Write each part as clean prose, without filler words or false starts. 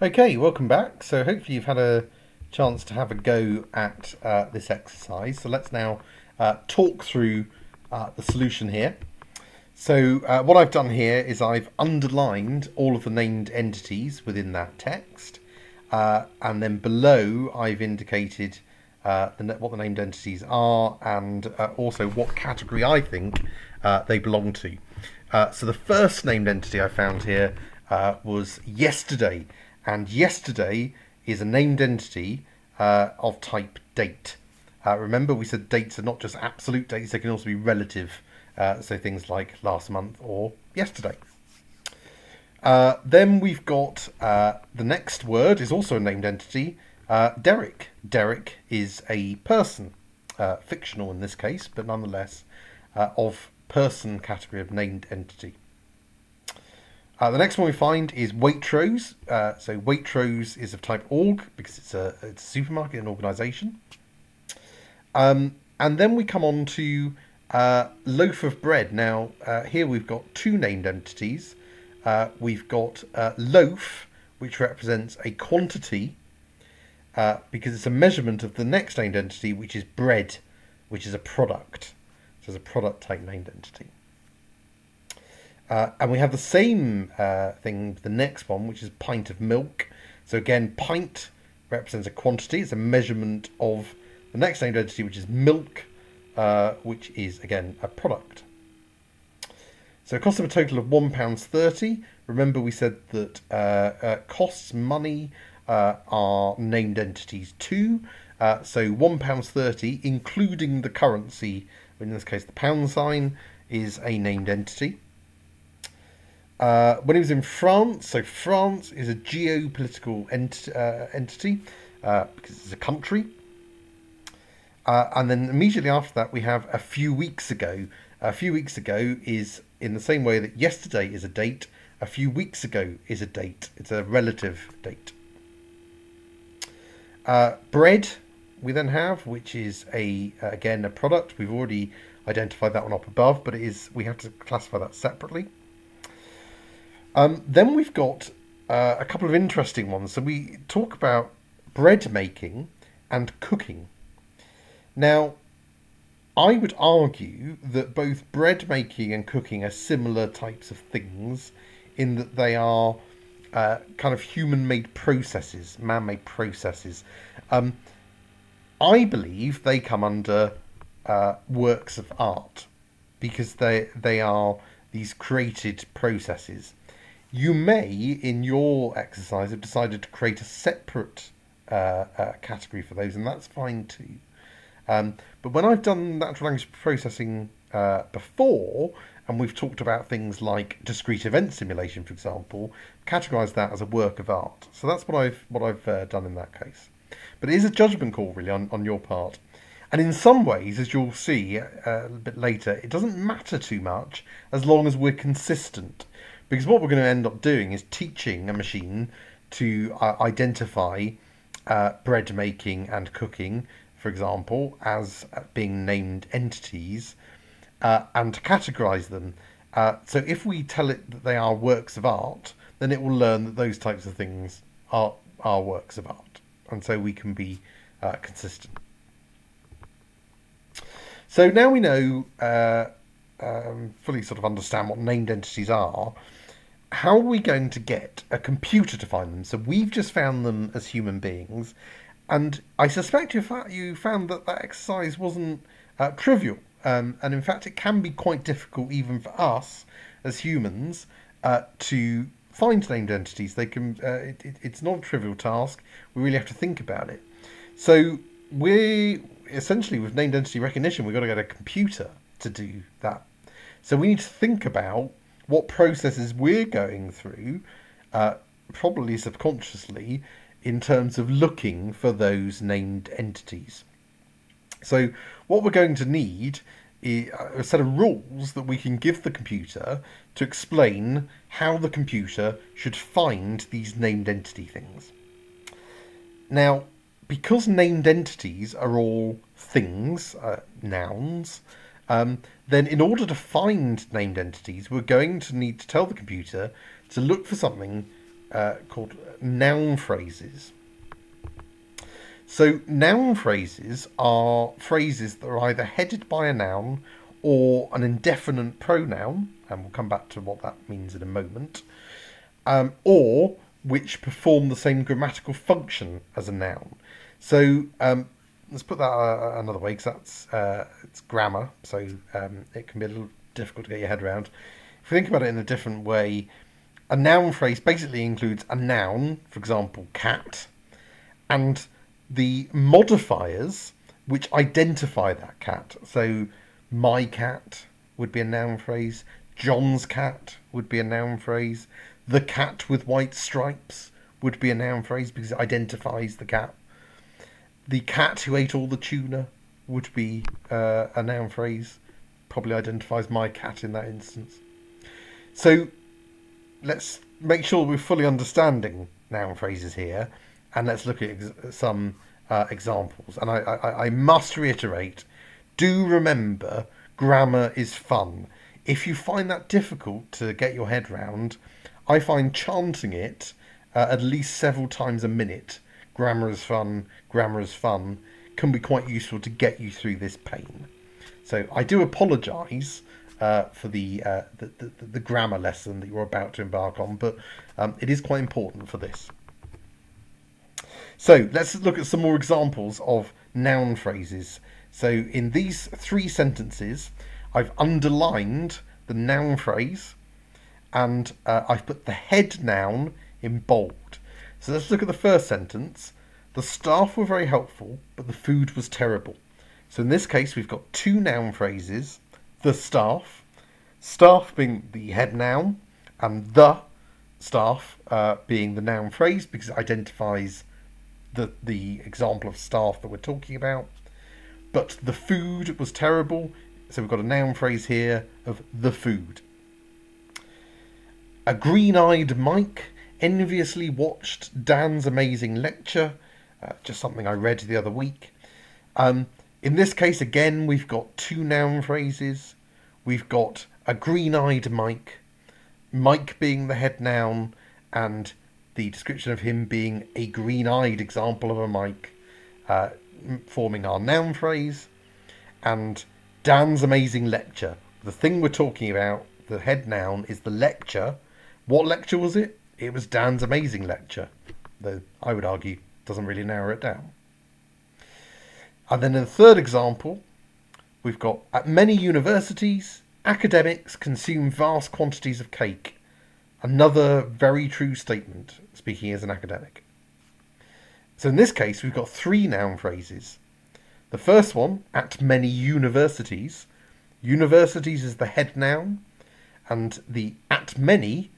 Okay, welcome back. So hopefully you've had a chance to have a go at this exercise. So let's now talk through the solution here. So what I've done here is I've underlined all of the named entities within that text. And then below I've indicated what the named entities are and also what category I think they belong to. So the first named entity I found here was yesterday. And yesterday is a named entity of type date. Remember, we said dates are not just absolute dates, they can also be relative. So things like last month or yesterday. Then we've got the next word is also a named entity, Derek. Derek is a person, fictional in this case, but nonetheless of person category of named entity. The next one we find is Waitrose. So Waitrose is of type org because it's a supermarket, an organisation. And then we come on to loaf of bread. Now here we've got two named entities. We've got loaf, which represents a quantity because it's a measurement of the next named entity, which is bread, which is a product. So it's a product type named entity. And we have the same thing with the next one, which is pint of milk. So again, pint represents a quantity. It's a measurement of the next named entity, which is milk, which is, again, a product. So it costs them a total of £1.30. Remember we said that costs, money, are named entities too. So £1.30, including the currency, in this case the pound sign, is a named entity. When he was in France, so France is a geopolitical entity because it's a country. And then immediately after that, we have a few weeks ago. A few weeks ago is in the same way that yesterday is a date. A few weeks ago is a date. It's a relative date. Bread we then have, which is again a product. We've already identified that one up above, but we have to classify that separately. Then we've got a couple of interesting ones. So we talk about bread making and cooking. Now, I would argue that both bread making and cooking are similar types of things in that they are kind of human-made processes, man-made processes. I believe they come under works of art because they are these created processes. You may, in your exercise, have decided to create a separate category for those, and that's fine too. But when I've done natural language processing before, and we've talked about things like discrete event simulation, for example, categorise that as a work of art. So that's what I've done in that case. But it is a judgment call, really, on your part. And in some ways, as you'll see a bit later, it doesn't matter too much as long as we're consistent. Because what we're going to end up doing is teaching a machine to identify bread making and cooking, for example, as being named entities, and to categorise them. So if we tell it that they are works of art, then it will learn that those types of things are works of art. And so we can be consistent. So now we know, fully sort of understand what named entities are. How are we going to get a computer to find them? So we've just found them as human beings, and I suspect you found that exercise wasn't trivial, and in fact it can be quite difficult even for us as humans to find named entities. They can it's not a trivial task. We really have to think about it. So essentially with named entity recognition, we've got to get a computer to do that. So we need to think about what processes we're going through, probably subconsciously, in terms of looking for those named entities. So what we're going to need is a set of rules that we can give the computer to explain how the computer should find these named entity things. Now, because named entities are all things, nouns, then in order to find named entities, we're going to need to tell the computer to look for something called noun phrases. So noun phrases are phrases that are either headed by a noun or an indefinite pronoun, and we'll come back to what that means in a moment, or which perform the same grammatical function as a noun. So let's put that another way, because it's grammar, so it can be a little difficult to get your head around. If you think about it in a different way, a noun phrase basically includes a noun, for example, cat, and the modifiers which identify that cat. So my cat would be a noun phrase, John's cat would be a noun phrase, the cat with white stripes would be a noun phrase because it identifies the cat. The cat who ate all the tuna would be a noun phrase, probably identifies my cat in that instance. So let's make sure we're fully understanding noun phrases here, and let's look at some examples. And I must reiterate, do remember, grammar is fun. If you find that difficult to get your head round, I find chanting it at least several times a minute, grammar is fun, can be quite useful to get you through this pain. So I do apologise for the grammar lesson that you're about to embark on, but it is quite important for this. So let's look at some more examples of noun phrases. So in these 3 sentences, I've underlined the noun phrase, and I've put the head noun in bold. So let's look at the first sentence. The staff were very helpful, but the food was terrible. So in this case, we've got 2 noun phrases. The staff being the head noun, and the staff being the noun phrase because it identifies the example of staff that we're talking about. But the food was terrible, so we've got a noun phrase here of the food. A green-eyed Mike enviously watched Dan's amazing lecture, just something I read the other week. In this case, again, we've got 2 noun phrases. We've got a green-eyed Mike, Mike being the head noun, and the description of him being a green-eyed example of a Mike, forming our noun phrase. And Dan's amazing lecture. The thing we're talking about, the head noun, is the lecture. What lecture was it? It was Dan's amazing lecture, though I would argue doesn't really narrow it down. And then in the third example, we've got, at many universities, academics consume vast quantities of cake. Another very true statement, speaking as an academic. So in this case, we've got 3 noun phrases. The first one, at many universities. Universities is the head noun, and the at many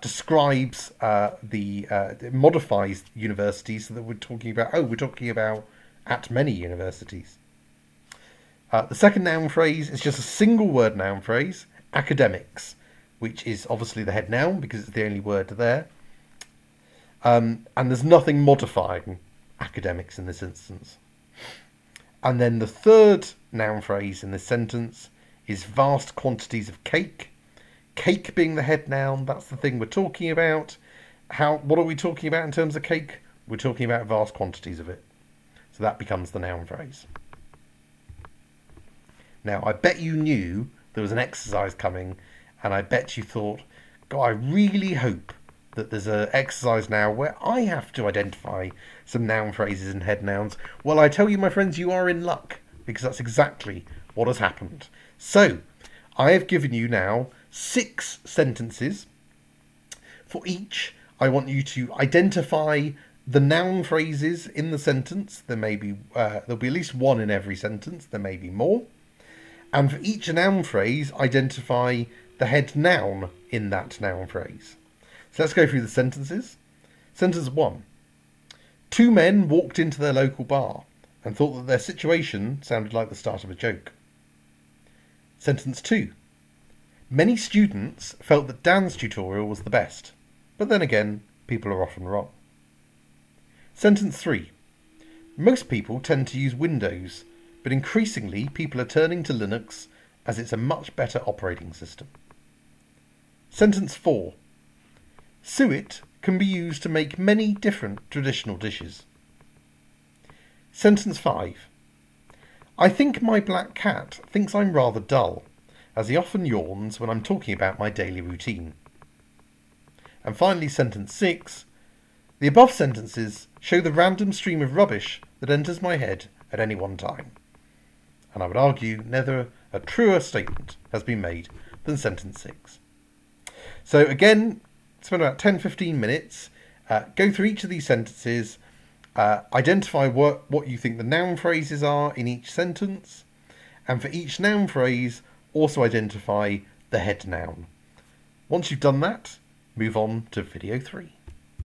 describes it modifies universities, so that we're talking about at many universities. The second noun phrase is just a single word noun phrase, academics, which is obviously the head noun because it's the only word there. And there's nothing modifying academics in this instance. And then the third noun phrase in this sentence is vast quantities of cake. Cake being the head noun, that's the thing we're talking about. What are we talking about in terms of cake? We're talking about vast quantities of it. So that becomes the noun phrase. Now, I bet you knew there was an exercise coming, and I bet you thought, God, I really hope that there's an exercise now where I have to identify some noun phrases and head nouns. Well, I tell you, my friends, you are in luck, because that's exactly what has happened. So, I have given you now 6 sentences. For each, I want you to identify the noun phrases in the sentence. There'll be at least 1 in every sentence. There may be more. And for each noun phrase, identify the head noun in that noun phrase. So let's go through the sentences. Sentence 1. 2 men walked into their local bar and thought that their situation sounded like the start of a joke. Sentence 2. Many students felt that Dan's tutorial was the best, but then again, people are often wrong. Sentence 3. Most people tend to use Windows, but increasingly people are turning to Linux as it's a much better operating system. Sentence 4. Suet can be used to make many different traditional dishes. Sentence 5. I think my black cat thinks I'm rather dull, as he often yawns when I'm talking about my daily routine. And finally, sentence 6. The above sentences show the random stream of rubbish that enters my head at any one time. And I would argue never a truer statement has been made than sentence 6. So again, spend about 10-15 minutes, go through each of these sentences, identify what you think the noun phrases are in each sentence, and for each noun phrase, also identify the head noun. Once you've done that, move on to video 3.